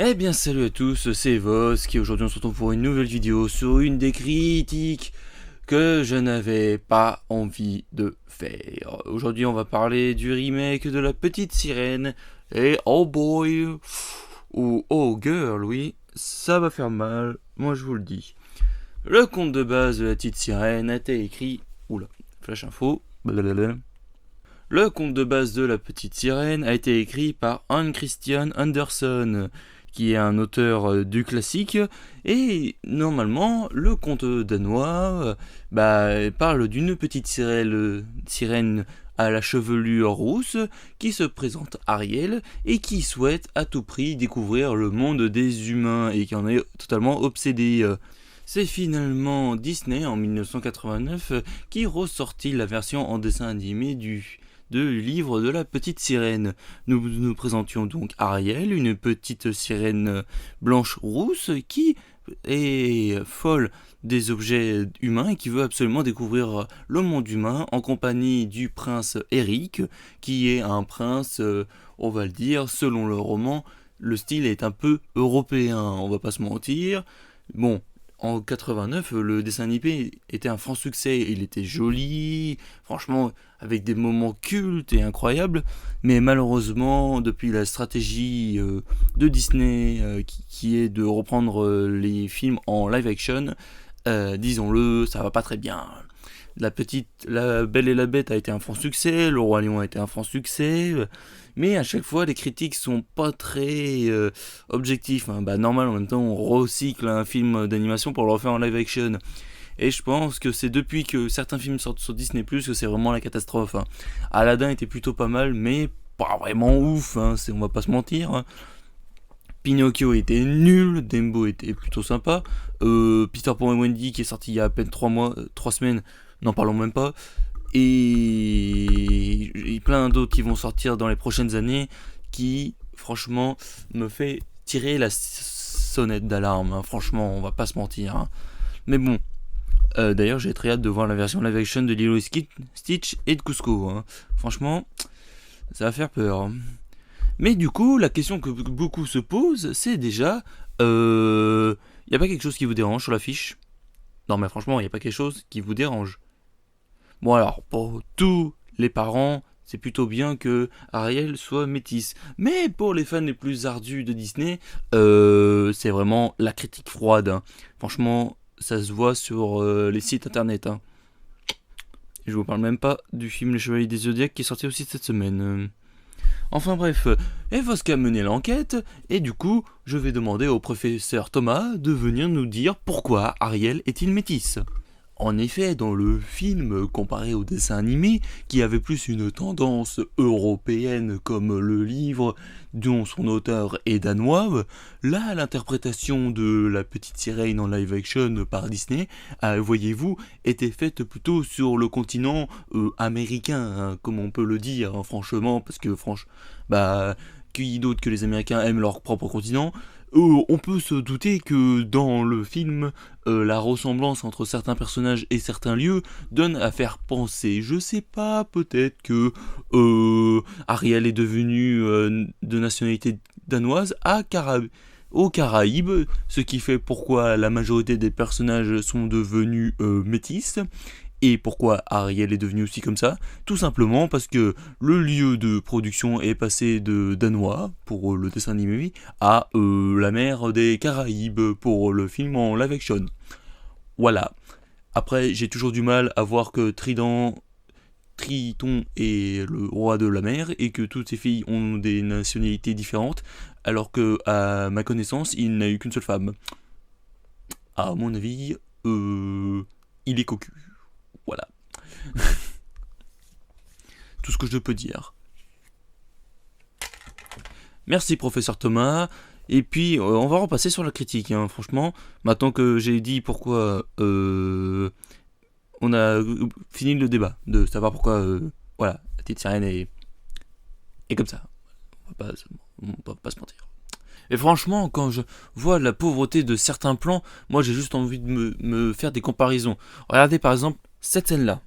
Eh bien salut à tous, c'est Vos qui aujourd'hui on se retrouve pour une nouvelle vidéo sur une des critiques que je n'avais pas envie de faire. Aujourd'hui on va parler du remake de La Petite Sirène et oh boy ou oh girl, oui, ça va faire mal, moi je vous le dis. Le conte de base de La Petite Sirène a été écrit... Oula, flash info, blablabla. Le conte de base de La Petite Sirène a été écrit par Hans Christian Andersen, qui est un auteur du classique, et normalement, le conte danois parle d'une petite sirène à la chevelure rousse qui se présente Ariel et qui souhaite à tout prix découvrir le monde des humains et qui en est totalement obsédée. C'est finalement Disney en 1989 qui ressortit la version en dessin animé du livre de La Petite Sirène. Nous nous présentions donc Ariel, une petite sirène blanche-rousse qui est folle des objets humains et qui veut absolument découvrir le monde humain en compagnie du prince Eric, qui est un prince, on va le dire, selon le roman, le style est un peu européen, on va pas se mentir. Bon, en 89, le dessin animé était un franc succès, il était joli, franchement, avec des moments cultes et incroyables, mais malheureusement, depuis la stratégie de Disney, qui est de reprendre les films en live action, disons-le, ça va pas très bien. La Belle et la Bête a été un franc succès, Le Roi Lion a été un franc succès, mais à chaque fois les critiques sont pas très objectifs. Normal, en même temps on recycle un film d'animation pour le refaire en live action. Et je pense que c'est depuis que certains films sortent sur Disney+, que c'est vraiment la catastrophe. Aladdin était plutôt pas mal, mais pas vraiment ouf, on va pas se mentir. Pinocchio était nul, Dumbo était plutôt sympa. Peter Pan et Wendy qui est sorti il y a à peine 3 semaines, n'en parlons même pas. Et plein d'autres qui vont sortir dans les prochaines années qui, franchement, me fait tirer la sonnette d'alarme. Franchement, on va pas se mentir. Mais bon, d'ailleurs, j'ai très hâte de voir la version live action de Lilo et Stitch et de Cusco. Franchement, ça va faire peur. Mais du coup, la question que beaucoup se posent, c'est déjà, y a pas quelque chose qui vous dérange sur l'affiche? Non, mais franchement, y a pas quelque chose qui vous dérange? Bon alors, pour tous les parents, c'est plutôt bien que Ariel soit métisse. Mais pour les fans les plus ardus de Disney, c'est vraiment la critique froide. Franchement, ça se voit sur les sites internet. Je vous parle même pas du film Les Chevaliers des Zodiacs qui est sorti aussi cette semaine. Enfin bref, Evosca a mené l'enquête, et du coup, je vais demander au professeur Thomas de venir nous dire pourquoi Ariel est-il métisse. En effet, dans le film, comparé au dessin animé, qui avait plus une tendance européenne comme le livre dont son auteur est danois, là, l'interprétation de la petite sirène en live action par Disney, voyez-vous, était faite plutôt sur le continent américain, comme on peut le dire, franchement, parce que qui d'autre que les Américains aiment leur propre continent. On peut se douter que dans le film, la ressemblance entre certains personnages et certains lieux donne à faire penser. Je sais pas, peut-être que Ariel est devenue de nationalité danoise aux Caraïbes, ce qui fait pourquoi la majorité des personnages sont devenus métis. Et pourquoi Ariel est devenu aussi comme ça? Tout simplement parce que le lieu de production est passé de danois pour le dessin animé à la mer des Caraïbes pour le film en live action. Voilà. Après, j'ai toujours du mal à voir que Triton est le roi de la mer et que toutes ces filles ont des nationalités différentes, alors que, à ma connaissance, il n'a eu qu'une seule femme. À mon avis, il est cocu. Voilà. Tout ce que je peux dire. Merci professeur Thomas. Et puis on va repasser sur la critique. Franchement, maintenant que j'ai dit pourquoi on a fini le débat de savoir pourquoi voilà, la petite sirène est comme ça. On va pas se mentir. Et franchement, quand je vois la pauvreté de certains plans, moi j'ai juste envie de me faire des comparaisons. Regardez par exemple cette scène-là.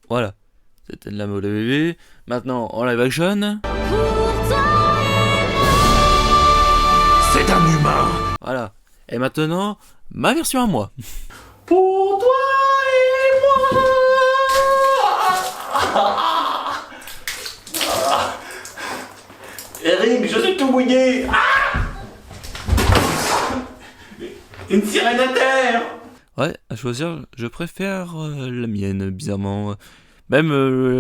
Voilà. C'était de la mode bébé. Maintenant, en live action. C'est un humain. Voilà. Et maintenant, ma version à moi. Pour toi et moi. Eric, je suis tout mouillé. Une sirène à terre. Ouais, à choisir, je préfère la mienne, bizarrement. Même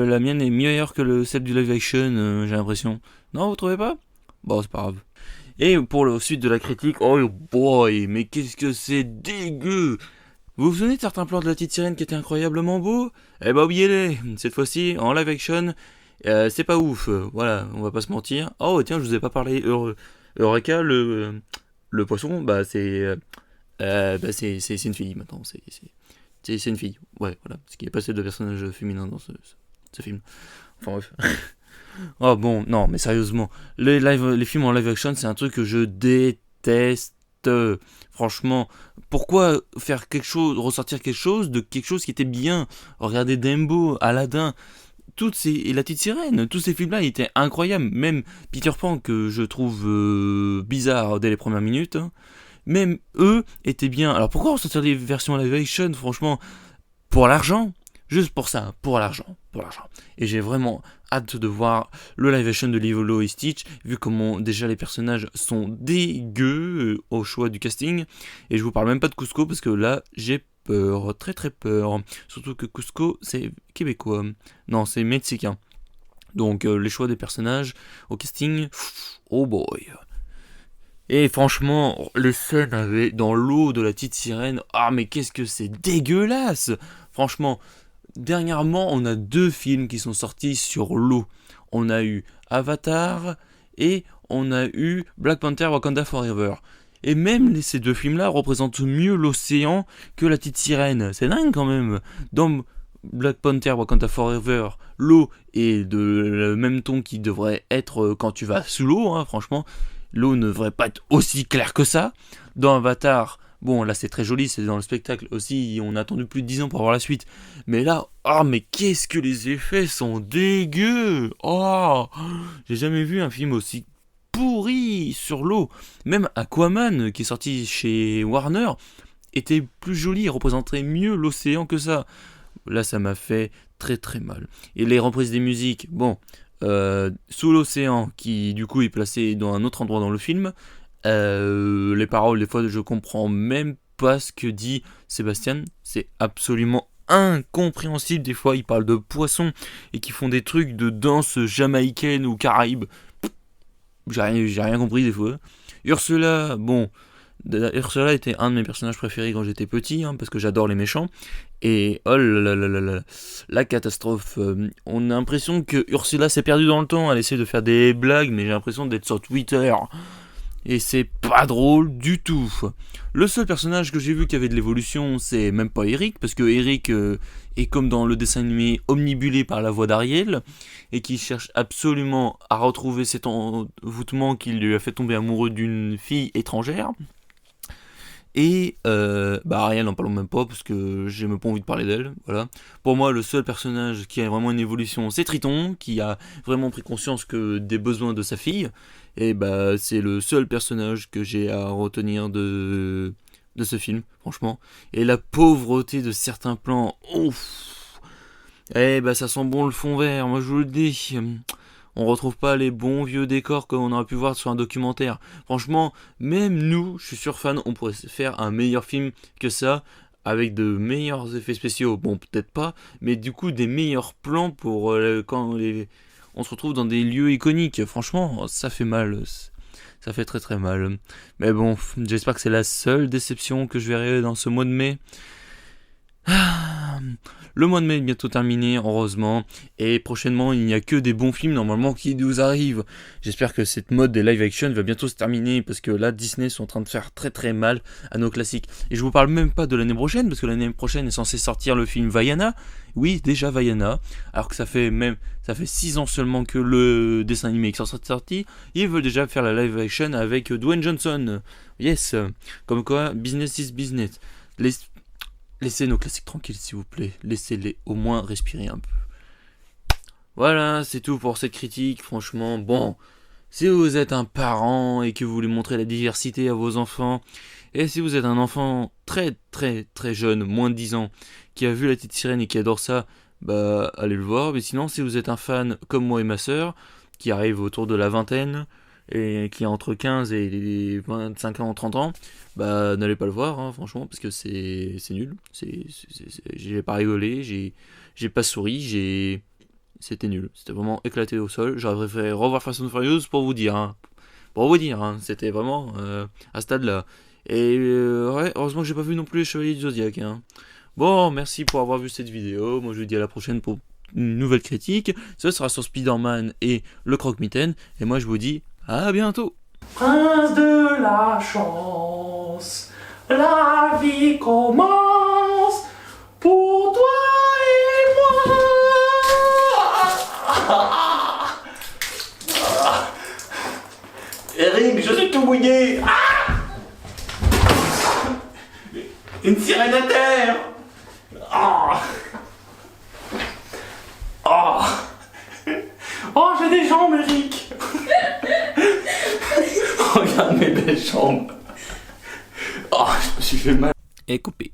la mienne est meilleure que celle du live action, j'ai l'impression. Non, vous trouvez pas? Bon, c'est pas grave. Et pour la suite de la critique, oh boy, mais qu'est-ce que c'est dégueu! Vous vous souvenez de certains plans de la petite sirène qui étaient incroyablement beaux? Eh bah oubliez-les, cette fois-ci, en live action, c'est pas ouf, voilà, on va pas se mentir. Oh tiens, je vous ai pas parlé, Eureka, le poisson, c'est une fille maintenant, c'est une fille, ouais, voilà, ce qui est passé de personnage féminin dans ce film. Enfin bref. Oh bon, non, mais sérieusement, les films en live action, c'est un truc que je déteste. Franchement, pourquoi faire quelque chose, ressortir quelque chose de quelque chose qui était bien? Regardez Dumbo, Aladdin, et la petite sirène, tous ces films-là étaient incroyables. Même Peter Pan, que je trouve bizarre dès les premières minutes, hein, même eux étaient bien. Alors pourquoi ressortir des versions live action? Franchement, pour l'argent, juste pour ça, pour l'argent. Et j'ai vraiment hâte de voir le live action de Lilo et Stitch, vu comment déjà les personnages sont dégueux au choix du casting. Et je vous parle même pas de Cusco, parce que là, j'ai peur, très très peur. Surtout que Cusco, c'est québécois. Non, c'est mexicain. Donc les choix des personnages au casting, oh boy. Et franchement, les scènes dans l'eau de la petite sirène, ah mais qu'est-ce que c'est dégueulasse! Franchement, dernièrement, on a 2 films qui sont sortis sur l'eau. On a eu Avatar et on a eu Black Panther Wakanda Forever. Et même ces 2 films-là représentent mieux l'océan que la petite sirène. C'est dingue quand même. Dans Black Panther Wakanda Forever, l'eau est de le même ton qui devrait être quand tu vas sous l'eau, hein, franchement. L'eau ne devrait pas être aussi claire que ça. Dans Avatar, bon là c'est très joli, c'est dans le spectacle aussi, on a attendu plus de 10 ans pour voir la suite. Mais là, mais qu'est-ce que les effets sont dégueux! Oh, j'ai jamais vu un film aussi pourri sur l'eau. Même Aquaman, qui est sorti chez Warner, était plus joli, représenterait mieux l'océan que ça. Là ça m'a fait très très mal. Et les reprises des musiques, bon... sous l'océan, qui du coup est placé dans un autre endroit dans le film, les paroles, des fois je comprends même pas ce que dit Sébastien, c'est absolument incompréhensible. Des fois ils parlent de poissons et qui font des trucs de danse jamaïcaine ou caraïbe, j'ai rien compris des fois. Ursula, bon, Ursula était un de mes personnages préférés quand j'étais petit, hein, parce que j'adore les méchants. Et oh là là là là là, la catastrophe. On a l'impression que Ursula s'est perdue dans le temps. Elle essaie de faire des blagues, mais j'ai l'impression d'être sur Twitter. Et c'est pas drôle du tout. Le seul personnage que j'ai vu qui avait de l'évolution, c'est même pas Eric, parce que Eric est comme dans le dessin animé omnibulé par la voix d'Ariel, et qui cherche absolument à retrouver cet envoûtement qui lui a fait tomber amoureux d'une fille étrangère. Et Ariel, n'en parlons même pas parce que j'ai même pas envie de parler d'elle. Voilà. Pour moi, le seul personnage qui a vraiment une évolution, c'est Triton, qui a vraiment pris conscience des besoins de sa fille. Et c'est le seul personnage que j'ai à retenir de ce film, franchement. Et la pauvreté de certains plans, ouf. Ça sent bon le fond vert, moi je vous le dis. On retrouve pas les bons vieux décors qu'on aurait pu voir sur un documentaire. Franchement, même nous, je suis sûr fan, on pourrait faire un meilleur film que ça, avec de meilleurs effets spéciaux. Bon, peut-être pas, mais du coup des meilleurs plans pour quand on se retrouve dans des lieux iconiques. Franchement, ça fait mal. Ça fait très très mal. Mais bon, j'espère que c'est la seule déception que je verrai dans ce mois de mai. Le mois de mai est bientôt terminé, heureusement, et prochainement il n'y a que des bons films normalement qui nous arrivent. J'espère que cette mode des live action va bientôt se terminer, parce que là Disney sont en train de faire très très mal à nos classiques. Et je vous parle même pas de l'année prochaine, parce que l'année prochaine est censé sortir le film Vaiana. Oui, déjà Vaiana, alors que ça fait 6 ans seulement que le dessin animé est sorti. Ils veulent déjà faire la live action avec Dwayne Johnson. Yes, comme quoi business is business. Laissez nos classiques tranquilles, s'il vous plaît. Laissez-les au moins respirer un peu. Voilà, c'est tout pour cette critique. Franchement, bon, si vous êtes un parent et que vous voulez montrer la diversité à vos enfants, et si vous êtes un enfant très très très jeune, moins de 10 ans, qui a vu La Petite Sirène et qui adore ça, bah allez le voir. Mais sinon, si vous êtes un fan comme moi et ma sœur, qui arrive autour de la vingtaine, et qui a entre 15 et les 25 ans, 30 ans, bah n'allez pas le voir, hein, franchement, parce que c'est nul. J'ai pas rigolé, j'ai pas souri, c'était nul. C'était vraiment éclaté au sol. J'aurais préféré revoir Fast and Furious pour vous dire, hein. Pour vous dire, hein, c'était vraiment à ce stade-là. Et ouais, heureusement que j'ai pas vu non plus les Chevaliers du Zodiac, hein. Bon, merci pour avoir vu cette vidéo. Moi, je vous dis à la prochaine pour une nouvelle critique. Ce sera sur Spider-Man et le Croque-Mitaine. Et moi, je vous dis à bientôt. Prince de la chance, la vie commence pour toi et moi. Eric, je suis tout mouillé. Une sirène à terre. Oh, j'ai des jambes, Eric. Regarde mes belles jambes. Oh, je me suis fait mal. Et coupé.